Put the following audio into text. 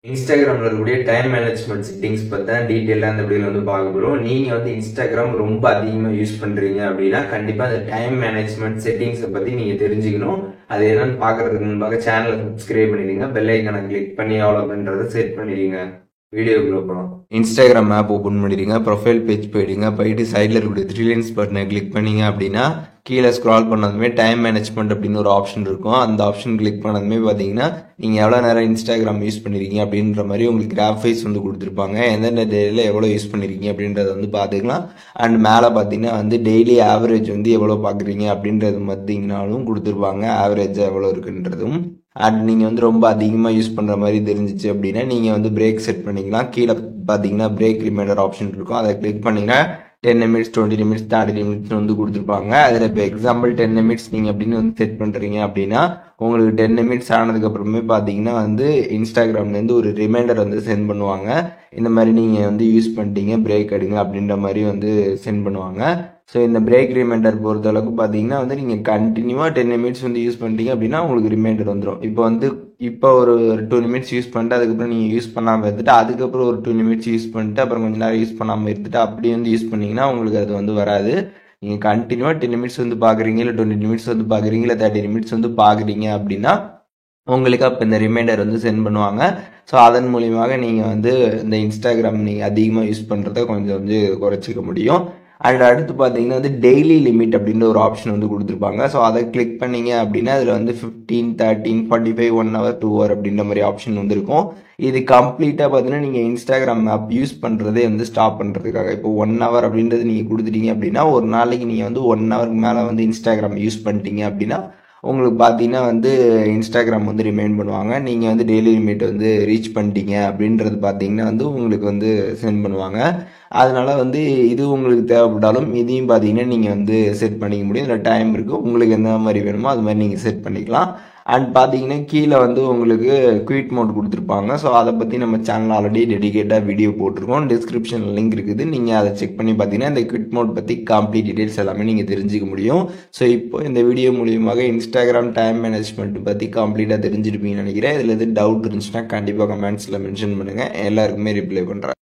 இன்ஸ்டாகிராம்ல இருக்கக்கூடிய time management settings பத்தி தான் டீட்டெயிலாக அந்த வீடியோல வந்து பார்க்க போகிறோம். நீங்க வந்து இன்ஸ்டாகிராம் ரொம்ப அதிகமாக யூஸ் பண்றீங்க அப்படின்னா கண்டிப்பா அந்த டைம் மேனேஜ்மெண்ட் செட்டிங்ஸை பத்தி நீங்க தெரிஞ்சுக்கணும். அது என்னன்னு பார்க்கறதுக்கு முன்பாக சேனலை சப்ஸ்கிரைப் பண்ணிடுங்க, பெல் ஐக்கானை கிளிக் பண்ணி ஆல் அப்படின்றத செட் பண்ணிடுங்க. வீடியோக்குள்ள போகலாம். இன்ஸ்டாகிராம் ஆப் ஓப்பன் பண்ணிடுங்க, ப்ரொஃபைல் பேஜ் போயிடுங்க, போயிட்டு சைடில் இருக்கக்கூடிய த்ரீ லைன்ஸ் பட்டனை கிளிக் பண்ணீங்க அப்படின்னா கீழே ஸ்க்ரால் பண்ணதுமே டைம் மேனேஜ்மெண்ட் அப்படின்னு ஒரு ஆப்ஷன் இருக்கும். அந்த ஆப்ஷன் கிளிக் பண்ணதுமே பார்த்தீங்கன்னா நீங்கள் எவ்வளோ நேரம் இன்ஸ்டாகிராம் யூஸ் பண்ணிருக்கீங்க அப்படின்ற மாதிரி உங்களுக்கு கிராஃபைஸ் வந்து கொடுத்துருப்பாங்க. எந்தெந்த டேயில் எவ்வளோ யூஸ் பண்ணிருக்கீங்க அப்படின்றத வந்து பார்த்துக்கலாம். அண்ட் மேலே பார்த்தீங்கன்னா வந்து டெய்லி ஆவரேஜ் வந்து எவ்வளோ பார்க்குறீங்க அப்படின்றது பார்த்தீங்கன்னாலும் கொடுத்துருப்பாங்க, ஆவரேஜ் எவ்வளோ இருக்குன்றதும். அண்ட் நீங்கள் வந்து ரொம்ப அதிகமாக யூஸ் பண்ணுற மாதிரி தெரிஞ்சிச்சு அப்படின்னா நீங்கள் வந்து பிரேக் செட் பண்ணிக்கலாம். கீழே பார்த்தீங்கன்னா பிரேக் ரிமைண்டர் ஆப்ஷன் இருக்கும், அதை கிளிக் பண்ணிங்கன்னா 10 நிமிட்ஸ் 20 நிமிட்ஸ் 30 நிமிட்ஸ் வந்து கொடுத்துருப்பாங்க. அதில் இப்போ எக்ஸாம்பிள் 10 நிமிட்ஸ் நீங்கள் அப்படின்னு வந்து செட் பண்ணுறீங்க அப்படின்னா உங்களுக்கு 10 நிமிட்ஸ் ஆனதுக்கு அப்புறமே பார்த்தீங்கன்னா வந்து இன்ஸ்டாகிராம்லேருந்து ஒரு ரிமைண்டர் வந்து சென்ட் பண்ணுவாங்க. இந்த மாதிரி நீங்கள் வந்து யூஸ் பண்ணிட்டீங்க, பிரேக் எடுங்க அப்படின்ற மாதிரி வந்து சென்ட் பண்ணுவாங்க. ஸோ இந்த பிரேக் ரிமைண்டர் பொறுத்த அளவுக்கு பார்த்தீங்கன்னா வந்து நீங்கள் கண்டினியூவாக 10 நிமிட்ஸ் வந்து யூஸ் பண்ணிட்டீங்க அப்படின்னா உங்களுக்கு ரிமைண்டர் வந்துடும். இப்போ ஒரு 2 நிமிட்ஸ் யூஸ் பண்ணிட்டு அதுக்கப்புறம் நீங்கள் யூஸ் பண்ணாமல் இருந்துட்டு அதுக்கப்புறம் ஒரு 2 நிமிட்ஸ் யூஸ் பண்ணிட்டு அப்புறம் கொஞ்சம் நேரம் யூஸ் பண்ணாமல் இருந்துட்டு அப்படி வந்து யூஸ் பண்ணிங்கன்னா உங்களுக்கு அது வந்து வராது. நீங்கள் கண்டினியூவாக 10 நிமிட்ஸ் வந்து பார்க்குறீங்க, இல்லை 20 நிமிட்ஸ் வந்து பார்க்குறீங்க, இல்லை 30 நிமிட்ஸ் வந்து பார்க்குறீங்க அப்படின்னா உங்களுக்கு அப்போ இந்த ரிமைண்டர் வந்து சென்ட் பண்ணுவாங்க. ஸோ அதன் மூலியமாக நீங்கள் வந்து இந்த இன்ஸ்டாகிராம் நீங்கள் அதிகமாக யூஸ் பண்ணுறத கொஞ்சம் வந்து குறைச்சிக்க முடியும். அண்ட் அடுத்து பார்த்தீங்கன்னா வந்து டெய்லி லிமிட் அப்படின்ற ஒரு ஆப்ஷன் வந்து கொடுத்துருப்பாங்க. ஸோ அதை கிளிக் பண்ணீங்க அப்படின்னா அதில் வந்து 15, 13, 45, 1 hour 2 hour அப்படின்ற மாதிரி ஆப்ஷன் வந்து இருக்கும். இது கம்ப்ளீட்டாக பார்த்தீங்கன்னா நீங்கள் இன்ஸ்டாகிராம் ஆப் யூஸ் பண்ணுறதே வந்து ஸ்டாப் பண்ணுறதுக்காக. இப்போ 1 hour அப்படின்றது நீங்கள் கொடுத்துட்டீங்க அப்படின்னா ஒரு நாளைக்கு நீங்கள் வந்து 1 hourக்கு மேலே வந்து இன்ஸ்டாகிராம் யூஸ் பண்ணிட்டீங்க அப்படின்னா உங்களுக்கு பார்த்தீங்கன்னா வந்து இன்ஸ்டாகிராம் வந்து ரிமைண்ட் பண்ணுவாங்க, நீங்கள் வந்து டெய்லி லிமிட் வந்து ரீச் பண்ணிட்டீங்க அப்படின்றது பார்த்தீங்கன்னா வந்து உங்களுக்கு வந்து சென்ட் பண்ணுவாங்க. அதனால வந்து இது உங்களுக்கு தேவைப்பட்டாலும் இதையும் பார்த்தீங்கன்னா நீங்கள் வந்து செட் பண்ணிக்க முடியும். இதில் டைம் இருக்குது, உங்களுக்கு எந்த மாதிரி வேணுமோ அது மாதிரி நீங்கள் செட் பண்ணிக்கலாம். அண்ட் பார்த்தீங்கன்னா கீழே வந்து உங்களுக்கு குயிட் மோட் கொடுத்துருப்பாங்க. ஸோ அதை பற்றி நம்ம சேனல் ஆல்ரெடி டெடிகேட்டாக வீடியோ போட்டிருக்கோம், டிஸ்கிரிப்ஷனில் லிங்க் இருக்குது, நீங்கள் அதை செக் பண்ணி பார்த்தீங்கன்னா இந்த குயிட் மோட் பற்றி கம்ப்ளீட் டீட்டெயில்ஸ் எல்லாமே நீங்கள் தெரிஞ்சுக்க முடியும். ஸோ இப்போ இந்த வீடியோ மூலியமாக இன்ஸ்டாகிராம் டைம் மேனேஜ்மெண்ட் பற்றி கம்ப்ளீட்டாக தெரிஞ்சிருப்பீங்கன்னு நினைக்கிறேன். இதில் எது டவுட் இருந்துச்சுன்னா கண்டிப்பாக கமெண்ட்ஸில் மென்ஷன் பண்ணுங்கள், எல்லாருக்குமே ரிப்ளை பண்ணுறேன்.